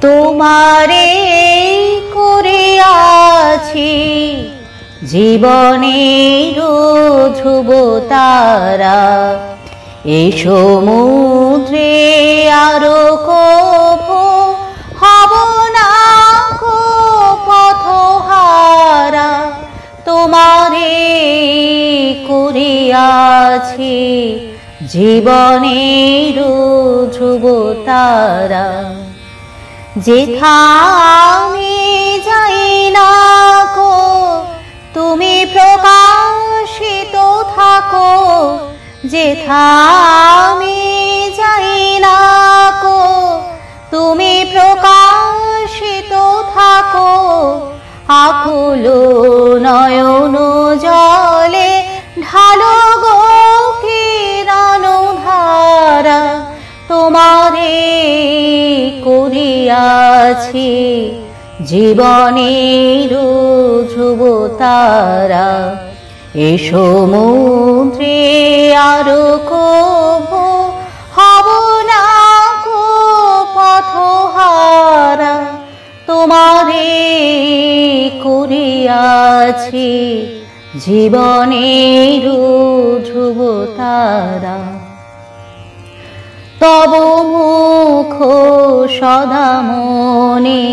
তোমারে করিয়াছি জীবনের ধ্রুব তারা, এই সমুদ্রে আরো কভু হব না কো পথহারা। তোমারে করিয়াছি জীবনের ধ্রুব তারা, যেথা আমি যাই না কো তুমি প্রকাশিত থাকো, যেথা আমি যাই না কো তুমি প্রকাশিত থাকো। আকুল নয়ন জলে ঢালো গো কিরণ ধারা, তোমারে করিয়াছি জীবনের ধ্রুব তারা, এ সমুদ্রে আরো কভু হব না কো পথহারা। তোমারে করিয়াছি জীবনের ধ্রুব তারা। তব মুখ সদা মনে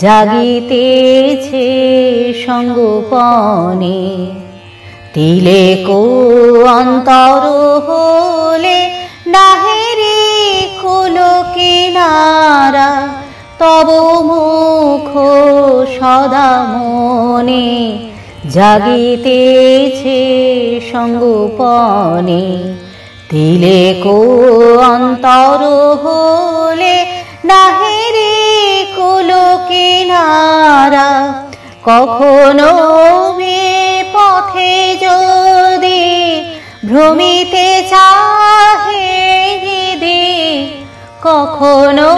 জাগিতেছে সঙ্গোপনে, তিলে কো অন্তর হলে নাহেরি কুল কিনারা। তব মুখ সদা মনে জাগিতেছে সঙ্গোপনে, তিলে কো অন্তর হলে নাহেরি কুল কিনারা। কখনো পথে যদি ভ্রমিতে চাহে হৃদে, কখনো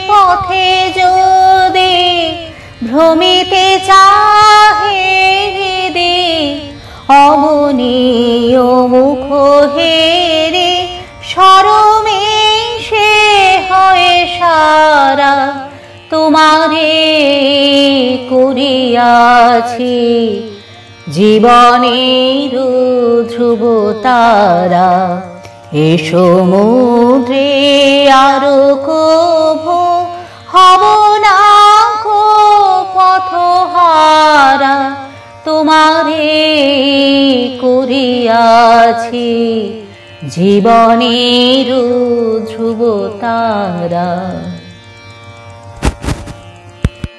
পথে যদি ভ্রমিতে চাহে হৃদে, অমনীয় মুখ হেরে শরমে সে হয় সারা। তোমারে করিয়াছি জীবনের ধ্রুব তারা, এ সমুদ্রে আরো কভু হব না কো পথহারা। তোমারে করিয়াছি জীবনের ধ্রুব তারা।